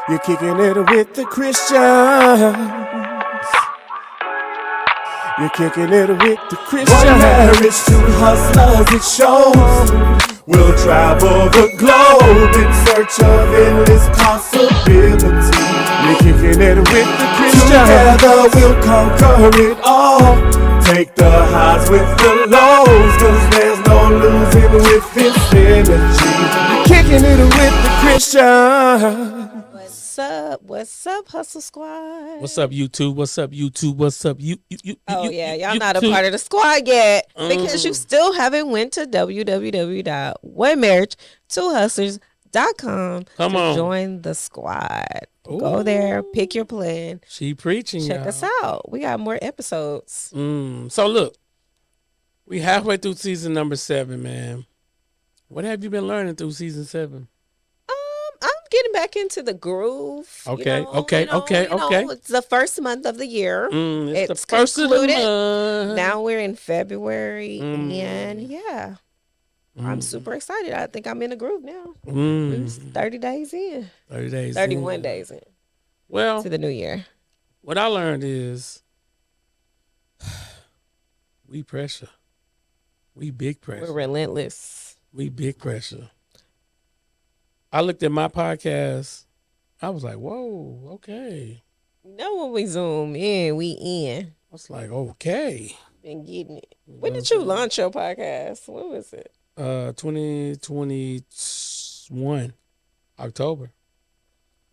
You're kicking it with the Christians. You're kicking it with the Christians. One marriage, two hustlers, it shows. We'll travel the globe in search of endless possibilities. You're kicking it with the Christians. Together we'll conquer it all. Take the highs with the lows, 'cause there's no losing with this energy. You're kicking it with the Christians. What's up, Hustle Squad? What's up, YouTube? What's up, YouTube? What's up, you? Y'all not a part of the squad yet because you still haven't went to www.onemarriage2hustlers.com to join the squad. Ooh. Go there, pick your plan. She preaching, Check y'all. us out. We got more episodes. So look, we halfway through season number 7, man. What have you been learning through season 7? I'm getting back into the groove. Okay. It's the first month of the year. It's the first concluded. Of the month. Now we're in February, and yeah, I'm super excited. I think I'm in a groove now. We're 30 days in. 30 days 31 days in. Well, to the new year. What I learned is we pressure. We big pressure. We're relentless. We big pressure. I looked at my podcast. I was like, whoa, okay. You know, when we zoom in, we in. I was like, okay. Been getting it. When did you launch your podcast? When was it? 2021, October.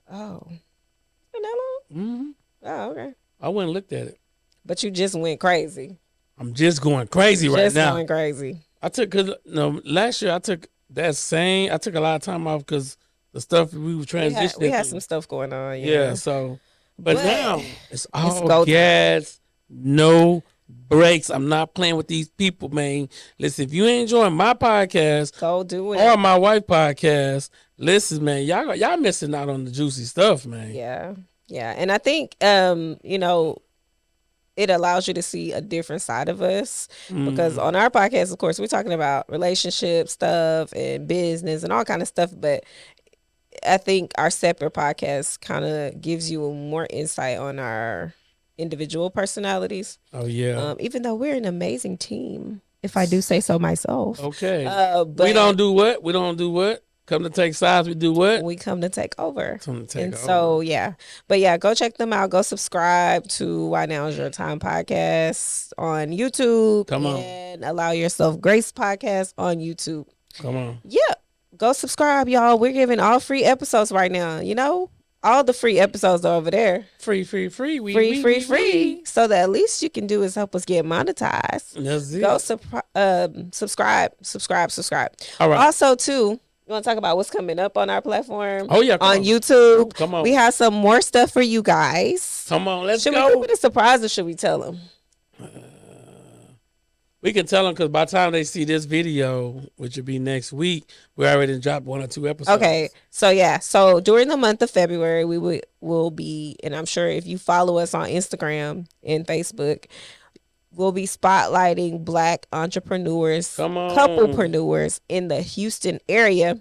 Oh. Been that long? Mm-hmm. Oh, okay. I went and looked at it. But you just went crazy. I'm just going crazy right now. Just going crazy. Last year I took a lot of time off because the stuff we were transitioning. We had some stuff going on. Yeah. So, but now it's all gas, no breaks. I'm not playing with these people, man. Listen, if you ain't enjoying my podcast, go do it. Or my wife podcast, listen, man, y'all missing out on the juicy stuff, man. Yeah. Yeah. And I think it allows you to see a different side of us because on our podcast, of course, we're talking about relationship stuff and business and all kind of stuff. But I think our separate podcast kind of gives you more insight on our individual personalities. Oh, yeah. Even though we're an amazing team, if I do say so myself. Okay. But we don't do what? Come to take sides, we do what? We come to take over. So, But yeah, go check them out. Go subscribe to Why Now Is Your Time podcast on YouTube. Come on. And Allow Yourself Grace podcast on YouTube. Come on. Yeah. Go subscribe, y'all. We're giving all free episodes right now. All the free episodes are over there. Free. Free. So that at least you can do is help us get monetized. That's it. Go subscribe. All right. Also, too, you want to talk about what's coming up on our platform? Oh, yeah. On YouTube. Come on. We have some more stuff for you guys. Come on, let's go. Should we keep it a surprise or should we tell them? We can tell them because by the time they see this video, which will be next week, we already dropped 1 or 2 episodes. Okay. So, yeah. So, during the month of February, we will be, and I'm sure if you follow us on Instagram and Facebook, we'll be spotlighting Black entrepreneurs, couplepreneurs in the Houston area.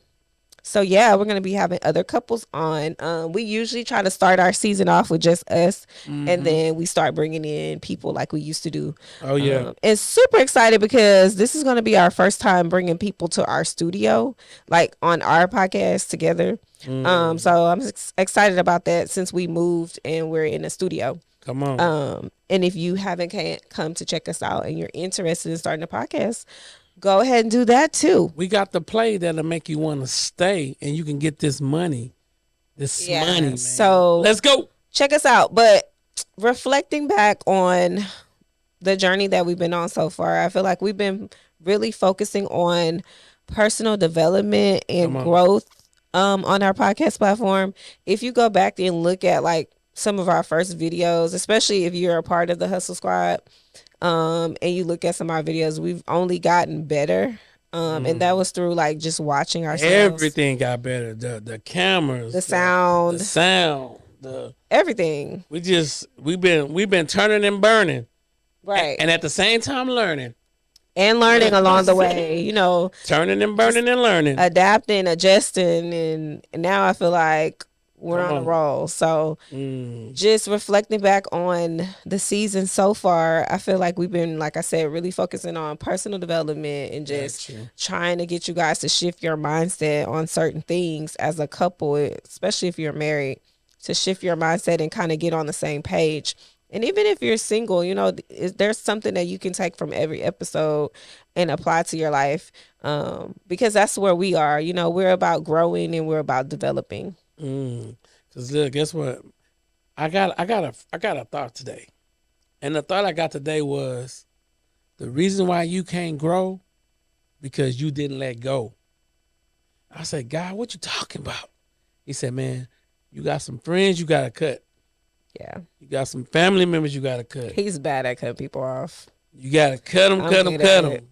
So, yeah, we're going to be having other couples on. We usually try to start our season off with just us, and then we start bringing in people like we used to do. Oh, yeah. And super excited because this is going to be our first time bringing people to our studio, like on our podcast together. So, I'm excited about that since we moved and we're in a studio. Come on. And if you haven't come to check us out and you're interested in starting a podcast, go ahead and do that too. We got the play that'll make you want to stay and you can get this money. Money, man. So let's go. Check us out. But reflecting back on the journey that we've been on so far, I feel like we've been really focusing on personal development and growth on our podcast platform. If you go back and look at like some of our first videos, especially if you're a part of the Hustle Squad, and you look at some of our videos, we've only gotten better. And that was through like just watching ourselves. Everything got better. The cameras, the sound, everything. We've been turning and burning. Right. And at the same time learning. And learning along the way, Turning and burning and learning. Adapting, adjusting, and now I feel like We're on a roll. So just reflecting back on the season so far, I feel like we've been, like I said, really focusing on personal development and just trying to get you guys to shift your mindset on certain things as a couple, especially if you're married, to shift your mindset and kind of get on the same page. And even if you're single, you know, there's something that you can take from every episode and apply to your life, because that's where we are. You know, we're about growing and we're about developing. Cause look, guess what? I got a thought today, and the thought I got today was the reason why you can't grow because you didn't let go. I said, God, what you talking about? He said, man, you got some friends you gotta cut. Yeah, you got some family members you gotta cut. He's bad at cutting people off. You gotta cut them.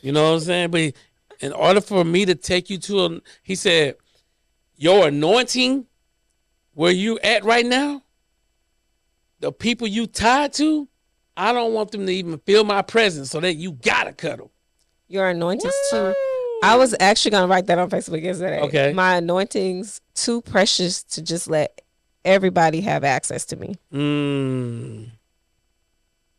You know what I'm saying? But in order for me to take you to he said, your anointing, where you at right now, the people you tied to, I don't want them to even feel my presence, so that you gotta cut them. Your anointings too. I was actually gonna write that on Facebook yesterday. Okay. My anointings too precious to just let everybody have access to me.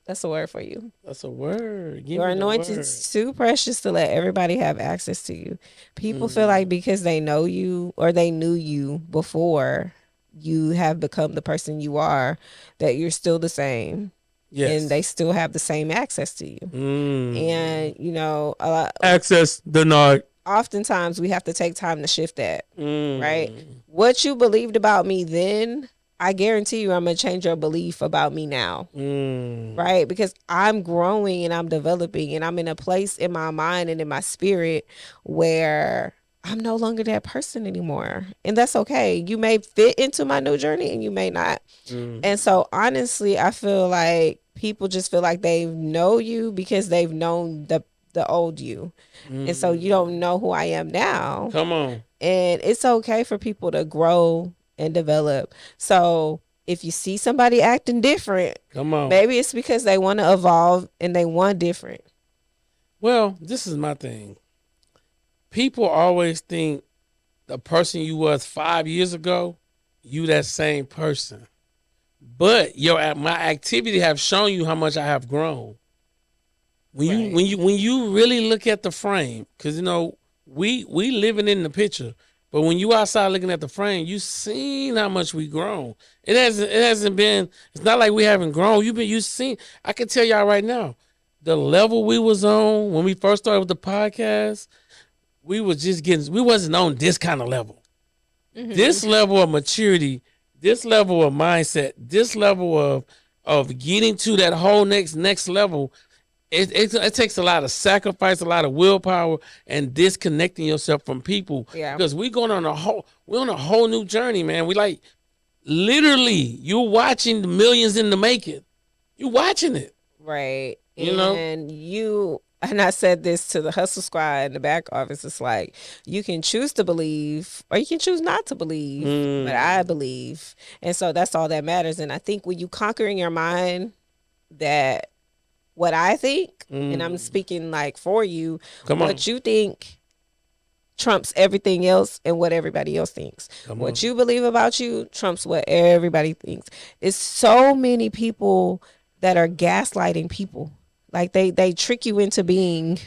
That's a word for you. That's a word. Your anointing's too precious to let everybody have access to you. People feel like because they know you or they knew you before you have become the person you are, that you're still the same. Yes. And they still have the same access to you. And, you know, access denied. Oftentimes we have to take time to shift that, right? What you believed about me then, I guarantee you I'm going to change your belief about me now, right? Because I'm growing and I'm developing and I'm in a place in my mind and in my spirit where I'm no longer that person anymore. And that's okay. You may fit into my new journey and you may not. And so honestly, I feel like people just feel like they know you because they've known the old you. And so you don't know who I am now. Come on. And it's okay for people to grow and develop. So if you see somebody acting different, come on, maybe it's because they want to evolve and they want different. Well, this is my thing. People always think the person you was 5 years ago, you that same person. But my activity have shown you how much I have grown. When you really look at the frame, because you know we living in the picture. But when you outside looking at the frame, you seen how much we grown. It hasn't been. It's not like we haven't grown. You seen. I can tell y'all right now, the level we was on when we first started with the podcast, we wasn't on this kind of level. This level of maturity, this level of mindset, this level of getting to that whole next level. It takes a lot of sacrifice, a lot of willpower, and disconnecting yourself from people. Yeah. Because we're on a whole new journey, man. We like literally you're watching the millions in the making. You're watching it. Right. And I said this to the Hustle Squad in the back office. It's like you can choose to believe or you can choose not to believe, but I believe. And so that's all that matters. And I think when you conquer in your mind that what I think, and I'm speaking like for you, what you think trumps everything else and what everybody else thinks. What you believe about you trumps what everybody thinks. It's so many people that are gaslighting people. Like they trick you into being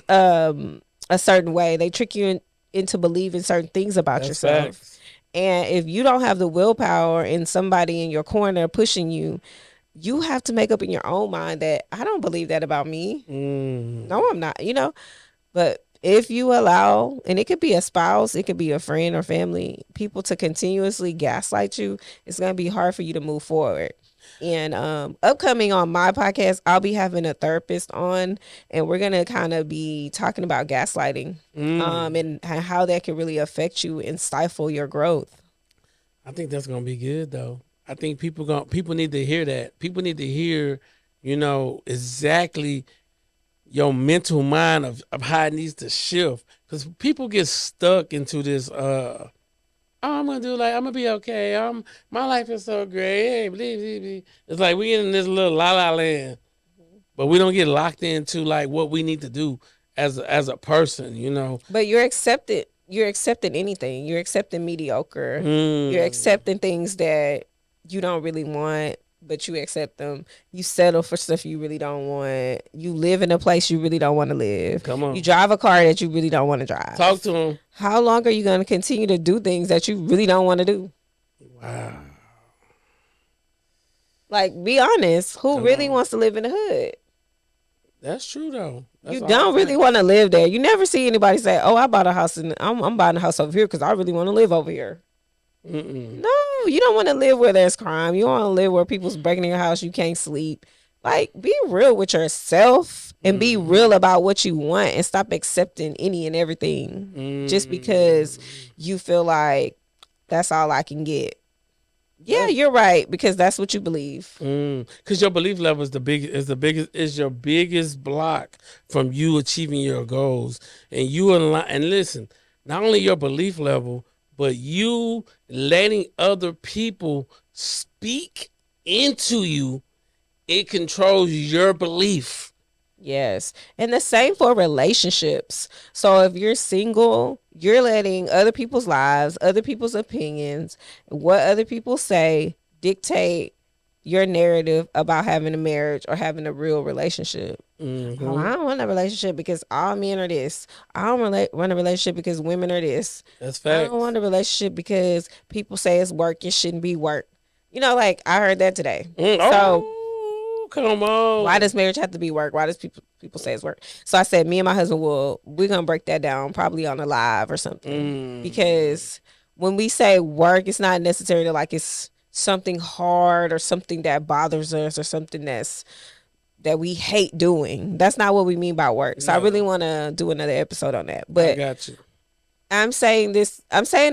a certain way. They trick you into believing certain things about yourself. Facts. And if you don't have the willpower and somebody in your corner pushing you, you have to make up in your own mind that I don't believe that about me. No, I'm not, you know. But if you allow, and it could be a spouse, it could be a friend or family, people to continuously gaslight you, it's going to be hard for you to move forward. And upcoming on my podcast, I'll be having a therapist on, and we're going to kind of be talking about gaslighting and how that can really affect you and stifle your growth. I think that's going to be good, though. I think people need to hear that. People need to hear, you know, exactly your mental mind of how it needs to shift. Because people get stuck into this, I'm gonna be okay. My life is so great. Hey, blah. It's like we in this little la land, but we don't get locked into like what we need to do as a person, you know. But you're accepted you're accepting anything. You're accepting mediocre. You're accepting things that you don't really want, but you accept them. You settle for stuff you really don't want. You live in a place you really don't want to live. Come on. You drive a car that you really don't want to drive. Talk to him. How long are you going to continue to do things that you really don't want to do? Wow. Like, be honest. Who really wants to live in the hood? That's true though. You don't really want to live there. You never see anybody say, "Oh, I bought a house and I'm buying a house over here because I really want to live over here." No, you don't want to live where there's crime. You want to live where people's breaking in your house. You can't sleep. Like, be real with yourself and be real about what you want and stop accepting any and everything just because you feel like that's all I can get. Yeah, you're right, because that's what you believe. Because your belief level is your biggest block from you achieving your goals. And and listen, not only your belief level, but you letting other people speak into you, it controls your belief. Yes. And the same for relationships. So if you're single, you're letting other people's lives, other people's opinions, what other people say dictate your narrative about having a marriage or having a real relationship. Oh, I don't want a relationship because all men are this. I don't want a relationship because women are this. That's facts. I don't want a relationship because people say it's work. It shouldn't be work. You know, like I heard that today. So come on. Why does marriage have to be work? Why does people say it's work? So I said, me and my husband we're gonna break that down probably on a live or something. Because when we say work, it's not necessarily like it's something hard or something that bothers us or something that we hate doing. That's not what we mean by work. So I really want to do another episode on that. But I got you. I'm saying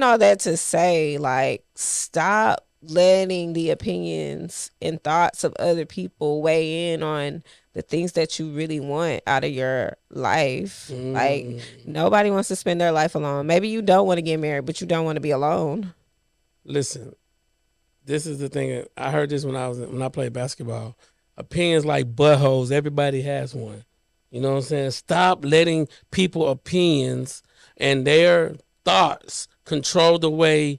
all that to say, like, stop letting the opinions and thoughts of other people weigh in on the things that you really want out of your life. Like, nobody wants to spend their life alone. Maybe you don't want to get married, but you don't want to be alone. Listen, this is the thing. I heard this when I played basketball. Opinions like buttholes. Everybody has one. You know what I'm saying? Stop letting people's opinions and their thoughts control the way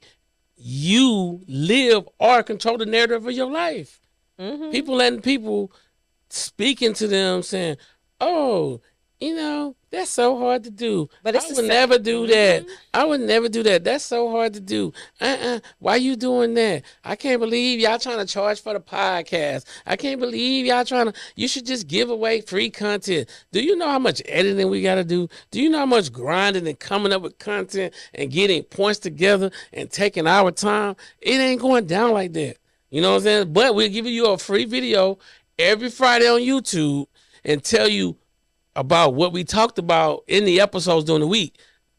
you live or control the narrative of your life. People letting people speak into them saying, "Oh, you know, that's so hard to do. But I would never do that. I would never do that. That's so hard to do. Why you doing that? I can't believe y'all trying to charge for the podcast. I can't believe y'all you should just give away free content. Do you know how much editing we got to do? Do you know how much grinding and coming up with content and getting points together and taking our time? It ain't going down like that. You know what I'm saying? But we're giving you a free video every Friday on YouTube and tell you about what we talked about in the episodes during the week.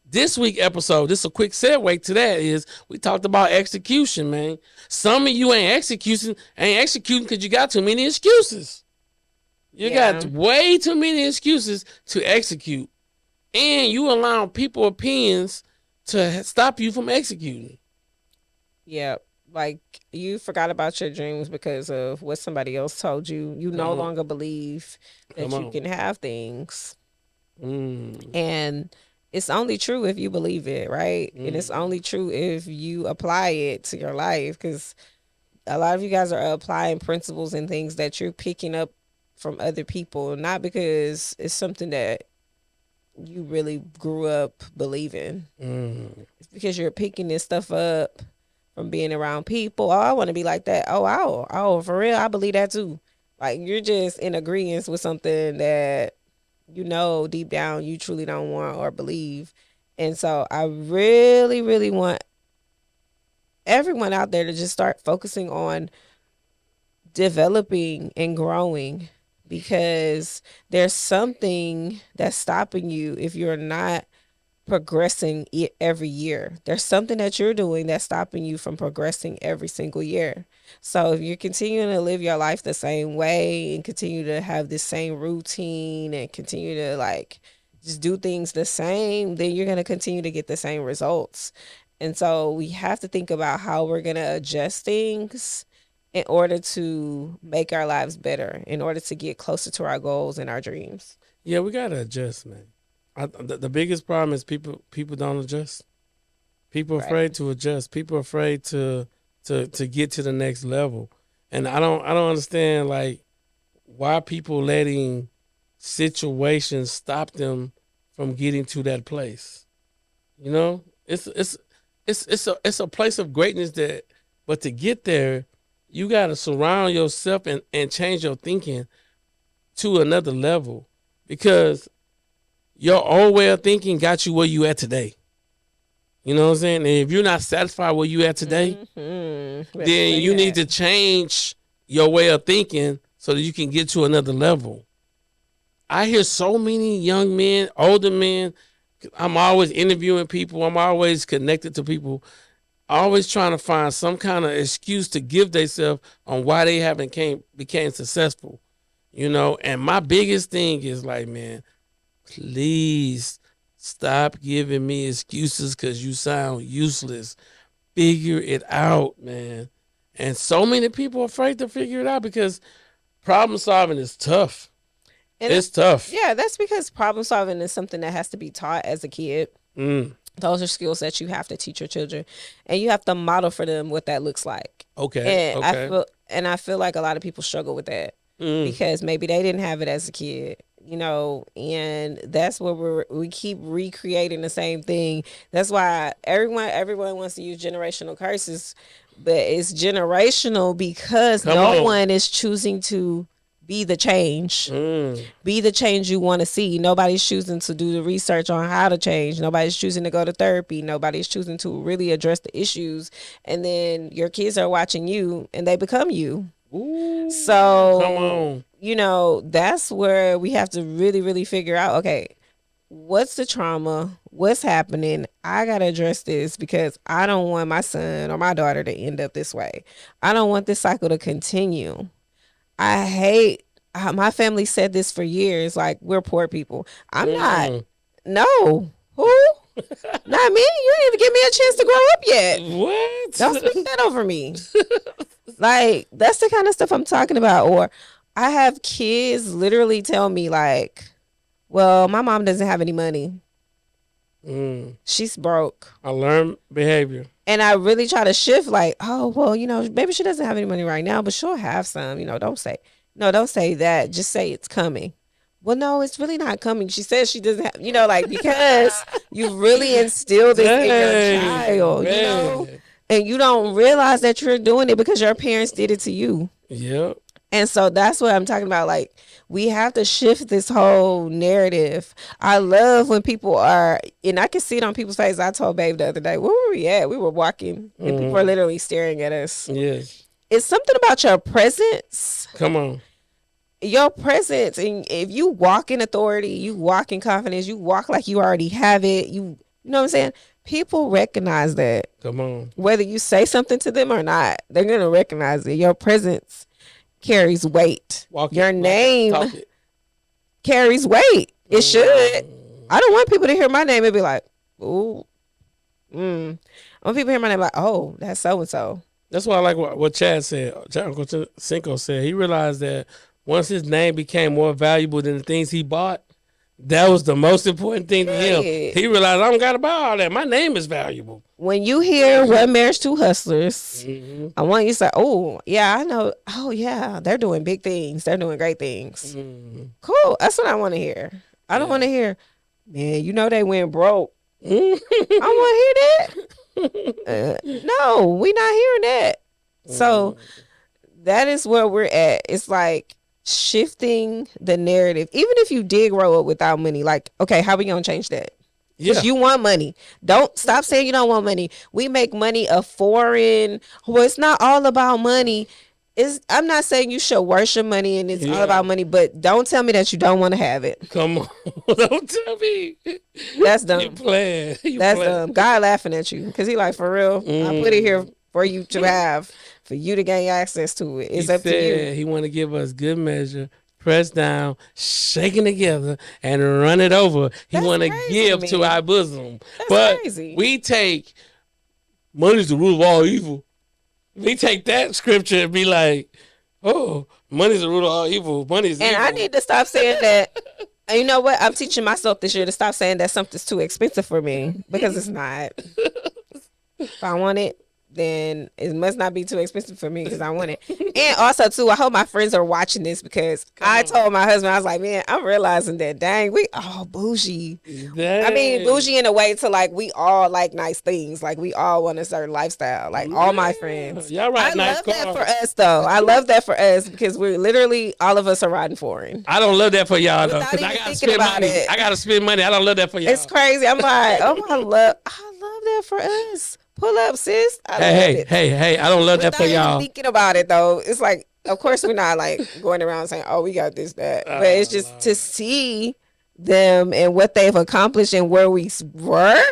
This week episode, this is a quick segue to that, is we talked about execution, man. Some of you ain't executing because you got too many excuses. You got way too many excuses to execute. And you allow people opinions to stop you from executing. Yeah. Like, you forgot about your dreams because of what somebody else told you. You no longer believe that you can have things. And it's only true if you believe it, right? And it's only true if you apply it to your life, because a lot of you guys are applying principles and things that you're picking up from other people, not because it's something that you really grew up believing. It's because you're picking this stuff up from being around people. Oh, I want to be like that. Oh, for real, I believe that too. Like, you're just in agreement with something that you know deep down you truly don't want or believe. And so I really, really want everyone out there to just start focusing on developing and growing, because there's something that's stopping you if you're not progressing every year. There's something that you're doing that's stopping you from progressing every single year. So if you're continuing to live your life the same way and continue to have this same routine and continue to like just do things the same, then you're going to continue to get the same results. And so we have to think about how we're going to adjust things in order to make our lives better, in order to get closer to our goals and our dreams. Yeah, we got to adjust, man. The biggest problem is people don't adjust. People are afraid to adjust. People are afraid to get to the next level. And I don't understand like why people letting situations stop them from getting to that place. You know? It's a place of greatness but to get there, you gotta surround yourself and change your thinking to another level. Because your old way of thinking got you where you at today. You know what I'm saying? And if you're not satisfied where you at today, then you need to change your way of thinking so that you can get to another level. I hear so many young men, older men. I'm always interviewing people. I'm always connected to people. Always trying to find some kind of excuse to give themselves on why they haven't became successful. You know, and my biggest thing is like, man, please stop giving me excuses because you sound useless. Figure it out, man. And so many people are afraid to figure it out because problem solving is tough. And it's tough. Yeah, that's because problem solving is something that has to be taught as a kid. Those are skills that you have to teach your children. And you have to model for them what that looks like. Okay. And I feel like a lot of people struggle with that because maybe they didn't have it as a kid. You know, and that's where we keep recreating the same thing. That's why everyone wants to use generational curses, but it's generational because no one is choosing to be the change. Be the change you want to see. Nobody's choosing to do the research on how to change. Nobody's choosing to go to therapy. Nobody's choosing to really address the issues. And then your kids are watching you and they become you. Ooh, so come on. You know, that's where we have to really, really figure out, okay, what's the trauma? What's happening? I got to address this because I don't want my son or my daughter to end up this way. I don't want this cycle to continue. I hate, my family said this for years, like, we're poor people. I'm not. No. Who? Not me. You didn't even give me a chance to grow up yet. What? Don't speak that over me. Like, that's the kind of stuff I'm talking about. Or I have kids literally tell me like, well, my mom doesn't have any money. She's broke. I learned behavior. And I really try to shift like, oh, well, you know, maybe she doesn't have any money right now, but she'll have some. You know, don't say that. Just say it's coming. Well, no, it's really not coming. She says she doesn't have, you know, like, because you really instill this in your child, you know, and you don't realize that you're doing it because your parents did it to you. Yep. And so that's what I'm talking about. Like, we have to shift this whole narrative. I love when people are, and I can see it on people's faces. I told Babe the other day, where were we at? We were walking and people are literally staring at us. Yes. It's something about your presence. Come on. Your presence. And if you walk in authority, you walk in confidence, you walk like you already have it. You know what I'm saying? People recognize that. Come on. Whether you say something to them or not, they're going to recognize it. Your presence carries weight. Your name carries weight. It should. I don't want people to hear my name and be like, ooh. I want people to hear my name like, oh, that's so-and-so. That's why I like what Chad said. Uncle Cinco said. He realized that once his name became more valuable than the things he bought, that was the most important thing to him. He realized, I don't got to buy all that. My name is valuable. When you hear One Marriage, Two Hustlers, I want you to say, oh, yeah, I know. Oh, yeah, they're doing big things. They're doing great things. Cool. That's what I want to hear. I don't want to hear, man, you know they went broke. I want to hear that. No, we're not hearing that. So that is where we're at. It's like shifting the narrative. Even if you did grow up without money, like, okay, how are we going to change that? Because you want money. Don't stop saying you don't want money. We make money a foreign. Well, it's not all about money. I'm not saying you should worship money and it's all about money, but don't tell me that you don't want to have it. Come on. Don't tell me. That's dumb. You playing. That's dumb. God laughing at you because he like, for real, I put it here for you to have, for you to gain access to it. It's up to you. He want to give us good measure, press down, shaking together, and run it over. He want to give to our bosom. But we take, money's the root of all evil. We take that scripture and be like, oh, money's the root of all evil. Money's evil. And I need to stop saying that. And you know what? I'm teaching myself this year to stop saying that something's too expensive for me, because it's not. If I want it, then it must not be too expensive for me because I want it. And also, too, I hope my friends are watching this because I told my husband, I was like, man, I'm realizing that, dang, we all bougie. Dang. I mean, bougie in a way to like, we all like nice things. Like, we all want a certain lifestyle. Like, all my friends. Y'all ride I nice love cars. that for us, though. I love that for us because we're literally, all of us are riding foreign. I don't love that for y'all, though, Without because I even got to thinking spend about money. it. I got to spend money. I don't love that for y'all. It's crazy. I'm like, oh, I love that for us. Pull up, sis. I love it. Hey, I don't love that for Without even y'all. thinking about it, though, it's like, of course, we're not like going around saying, oh, we got this, that. But it's just to see them and what they've accomplished and where we were.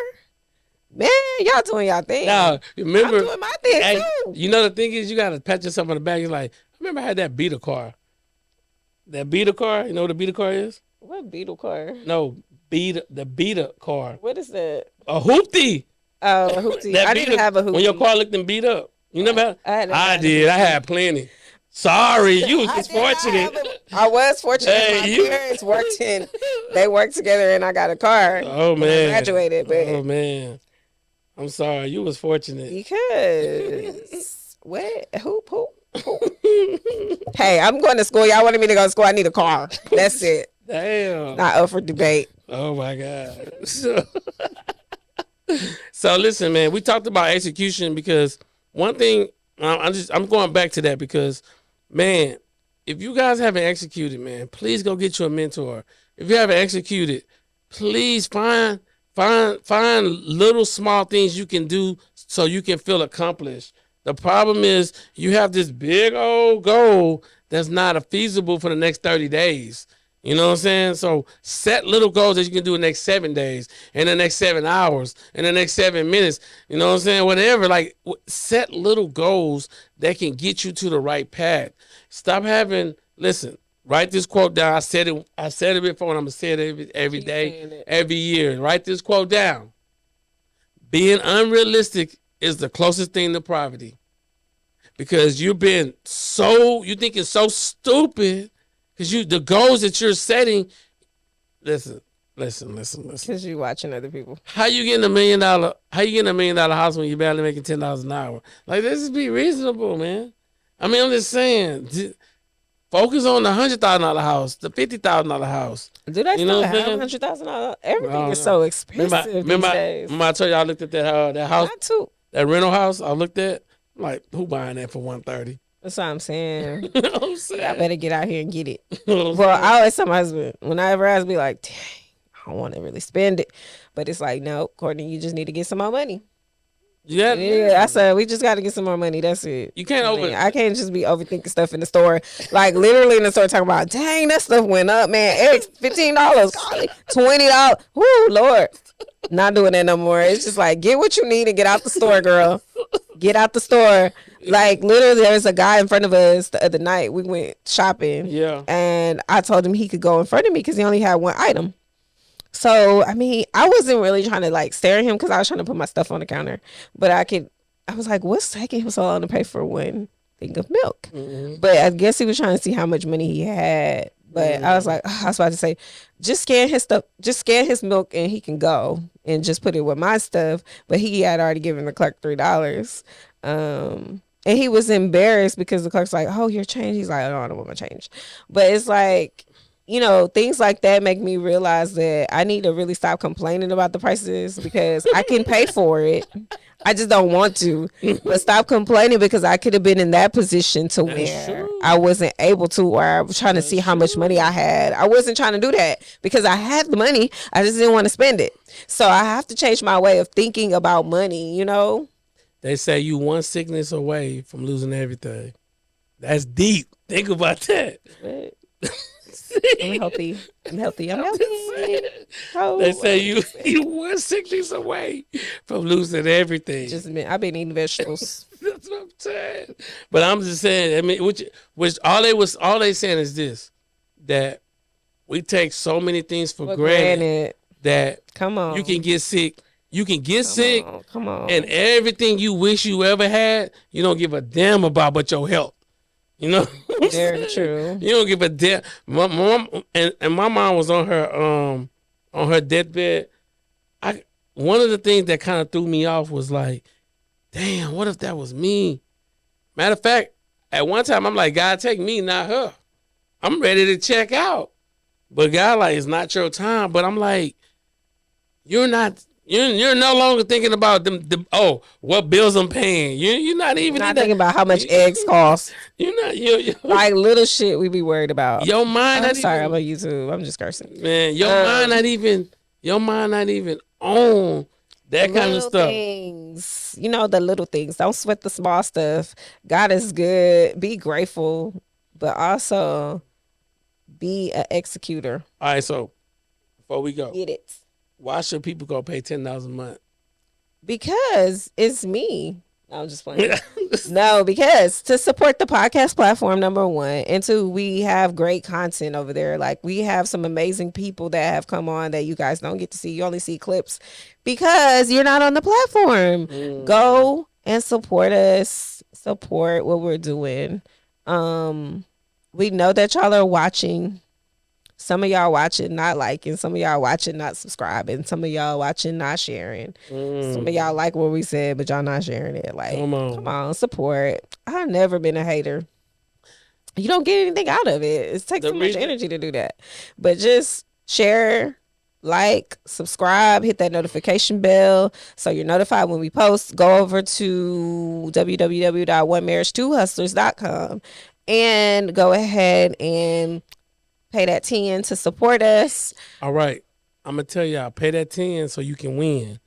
Man, y'all doing y'all thing. Now, remember, I'm doing my thing, too. you know the thing is, you got to pat yourself on the back. You're like, I remember I had that Beetle car. That Beetle car, you know what a Beetle car is? What Beetle car? No, the Beetle car. What is that? A hoopty. Oh, a hoopty. That I didn't have a hoopty. When your car looked and beat up. You never had? I did. I had plenty. Sorry, you was just fortunate. I was fortunate. Hey, My parents worked they worked together and I got a car. Oh, when I man. graduated. But Oh, man. I'm sorry. You was fortunate. because what? Hoop. Hey, I'm going to school. Y'all wanted me to go to school. I need a car. That's it. Damn. Not up for debate. Oh, my God. So listen, man, we talked about execution because one thing, I'm going back to that because, man, if you guys haven't executed, man, please go get you a mentor. If you haven't executed, please find little small things you can do so you can feel accomplished. The problem is you have this big old goal that's not feasible for the next 30 days. You know what I'm saying? So set little goals that you can do in the next 7 days, in the next 7 hours, in the next 7 minutes. You know what I'm saying? Whatever. Like, set little goals that can get you to the right path. Stop having, listen, write this quote down. I said it before, and I'm going to say it every day, every year. Write this quote down. Being unrealistic is the closest thing to poverty. Because you're thinking so stupid. Because the goals that you're setting, listen. Because you're watching other people. How you getting $1 million house when you're barely making $10 an hour? Like, this is be reasonable, man. I mean, I'm just saying, focus on the $100,000 house, the $50,000 house. Do they still have $100,000? Everything is so expensive these days. Remember I told you I looked at that house, Not too. that rental house. I looked at, I'm like, who buying that for $130,000? That's what I'm saying. You know what I'm saying? I better get out here and get it. Well, Well, I always tell my husband, whenever I be like, dang, I don't want to really spend it. But it's like, no, Courtney, you just need to get some more money. Yeah, I said, we just got to get some more money. That's it. You can't I can't just be overthinking stuff in the store. Like, literally in the store talking about, dang, that stuff went up, man. It's $15, $20. Woo, Lord. Not doing that no more. It's just like, get what you need and get out the store, girl. Get out the store. Like, literally, there was a guy in front of us the other night. We went shopping. Yeah. And I told him he could go in front of me because he only had one item. So, I mean, I wasn't really trying to, like, stare at him because I was trying to put my stuff on the counter. But I was like, what's taking him so long to pay for one thing of milk? Mm-hmm. But I guess he was trying to see how much money he had. But I was like, I was about to say, just scan his stuff, just scan his milk and he can go and just put it with my stuff. But he had already given the clerk $3. And he was embarrassed because the clerk's like, oh, your change. He's like, oh, I don't want my change. But it's like, you know, things like that make me realize that I need to really stop complaining about the prices because I can pay for it. I just don't want to. But stop complaining because I could have been in that position to where I wasn't able to, or I was trying to see how much money I had. I wasn't trying to do that because I had the money. I just didn't want to spend it. So I have to change my way of thinking about money, you know? They say you one sickness away from losing everything. That's deep. Think about that. I'm healthy. They say you one sickness away from losing everything. I've been eating vegetables. That's what I'm saying. But I'm just saying, I mean, which all they saying is this, that we take so many things for granted that come on, you can get sick. You can get sick. Come on. And everything you wish you ever had, you don't give a damn about but your health. You know? Very true. You don't give a damn. My mom and my mom was on her deathbed. One of the things that kind of threw me off was like, damn, what if that was me? Matter of fact, at one time, I'm like, God, take me, not her. I'm ready to check out. But God, like, it's not your time. But I'm like, you're no longer thinking about what bills I'm paying. You're not even thinking about how much eggs cost. You're like little shit we be worried about. Your mind. I'm sorry, I'm on YouTube. I'm just cursing. Man, your mind not even on that kind of stuff. Things, the little things. Don't sweat the small stuff. God is good. Be grateful, but also be an executor. All right, so before we go, get it. Why should people go pay $10 a month? Because it's me. No, I'm just playing. No, because to support the podcast platform, number one, and two, we have great content over there. Like, we have some amazing people that have come on that you guys don't get to see. You only see clips because you're not on the platform. Go and support us. Support what we're doing. We know that y'all are watching. Some of y'all watching, not liking. Some of y'all watching, not subscribing. Some of y'all watching, not sharing. Some of y'all like what we said, but y'all not sharing it. Like, come on, support. I've never been a hater. You don't get anything out of it. It takes too much energy to do that. But just share, like, subscribe, hit that notification bell so you're notified when we post. Go over to www.onemarriage2hustlers.com and go ahead and pay that 10 to support us. All right. I'm going to tell y'all, pay that 10 so you can win.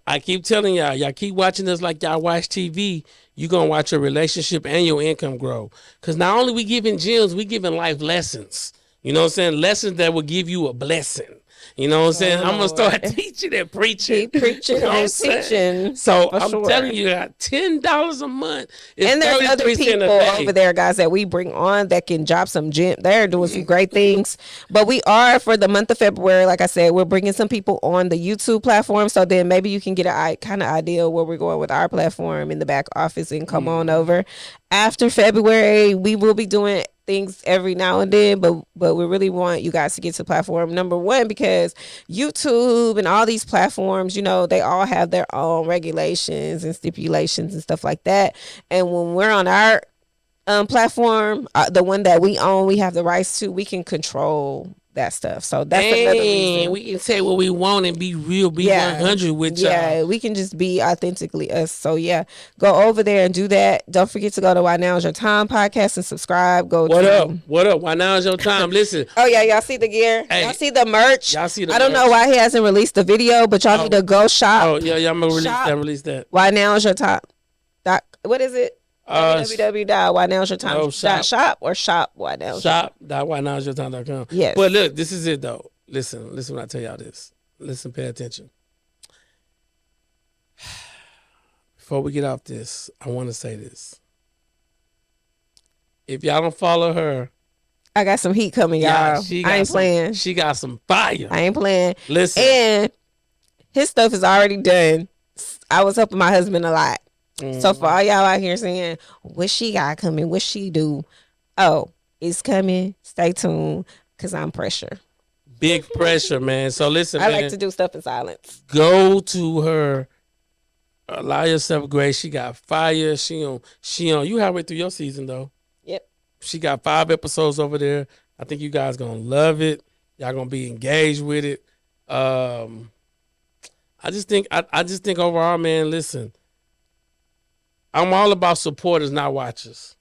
I keep telling y'all keep watching us like y'all watch TV. You're going to watch your relationship and your income grow. Because not only we giving gems, we giving life lessons. You know what I'm saying? Lessons that will give you a blessing. You know what I'm saying? I'm going to start teaching and preaching. Keep preaching and teaching. So I'm telling you, $10 a month. And there's other people over there, guys, that we bring on that can drop some gem. They're doing some great things. But we are, for the month of February, like I said, we're bringing some people on the YouTube platform. So then maybe you can get a kind of idea where we're going with our platform in the back office and come on over. After February, we will be doing things every now and then, but we really want you guys to get to the platform, number one, because YouTube and all these platforms, they all have their own regulations and stipulations and stuff like that. And when we're on our platform, the one that we own, we have the rights to, we can control that stuff. So that's another reason. We can say what we want and be real, be 100 with y'all. Yeah, we can just be authentically us. So yeah, go over there and do that. Don't forget to go to Why Now Is Your Time podcast and subscribe. What up? Why Now Is Your Time? Listen. Oh yeah, y'all see the gear? Hey, y'all see the merch? Y'all see the I don't know why he hasn't released the video, but y'all need to go shop. Oh yeah, I'm gonna release that. Why Now Is Your Time? What is it? www.whynowsyourtime.shop shop or shop why now shop.whynowsyourtime.com. Yes. But look, this is it though. Listen when I tell y'all this. Listen, pay attention. Before we get off this, I want to say this. If y'all don't follow her, I got some heat coming, y'all. I ain't playing. She got some fire. I ain't playing. Listen. And his stuff is already done. I was helping my husband a lot. So for all y'all out here saying, what she got coming, what she do? Oh, it's coming. Stay tuned, because I'm pressure. Big pressure, man. So listen, I like to do stuff in silence. Go to her. Allow yourself grace. She got fire. She on. You halfway through your season, though. Yep. She got 5 episodes over there. I think you guys going to love it. Y'all going to be engaged with it. I just think overall, man, listen. I'm all about supporters, not watchers.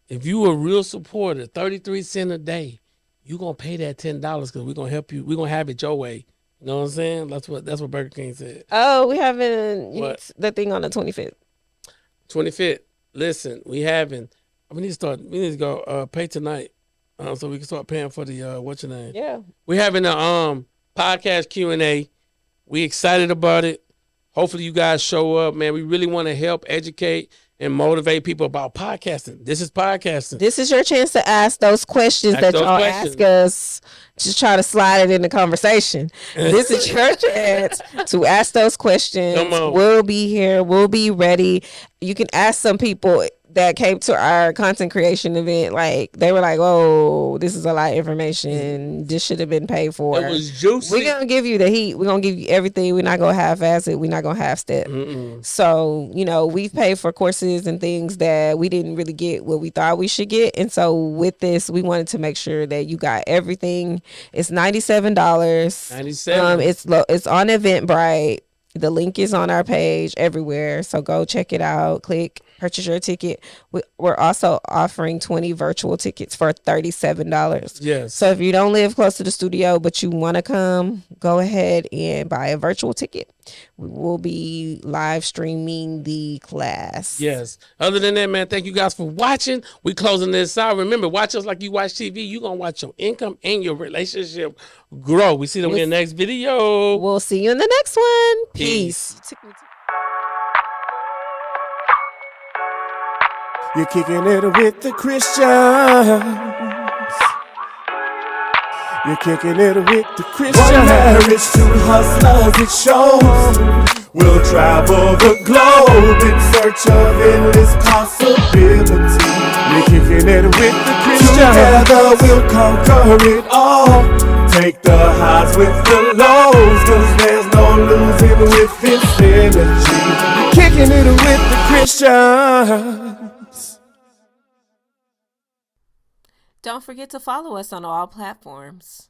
If you a real supporter, 33 cents a day, you gonna pay that $10 because we're gonna help you. We're gonna have it your way. You know what I'm saying? That's what Burger King said. Oh, we having the thing on the 25th. 25th. Listen, we need to go pay tonight, so we can start paying for the what's your name? Yeah. We're having a podcast Q&A. We excited about it. Hopefully you guys show up, man. We really want to help educate and motivate people about podcasting. This is podcasting. This is your chance to ask those questions that y'all ask us. Just try to slide it in the conversation. This is your chance to ask those questions. Come on. We'll be here. We'll be ready. You can ask some people that came to our content creation event, like they were like, "Oh, this is a lot of information. This should have been paid for." It was juicy. We're gonna give you the heat. We're gonna give you everything. We're not gonna half-ass it. We're not gonna half-step. So, you know, we've paid for courses and things that we didn't really get what we thought we should get. And so with this, we wanted to make sure that you got everything. It's $97. $97. It's on Eventbrite. The link is on our page everywhere. So go check it out. Click, purchase your ticket. We're also offering 20 virtual tickets for $37. Yes. So if you don't live close to the studio, but you want to come, go ahead and buy a virtual ticket. We will be live streaming the class. Yes. Other than that, man, thank you guys for watching. We closing this out. Remember, watch us like you watch TV. You're going to watch your income and your relationship grow. We see them in the next video. We'll see you in the next one. Peace. You're kicking it with the Christians. You're kicking it with the Christians. One marriage, two hustlers, it shows. We'll travel the globe in search of endless possibilities. You're kicking it with the Christians. Together we'll conquer it all. Take the highs with the lows, 'cause there's no losing with this energy. You're kicking it with the Christians. Don't forget to follow us on all platforms.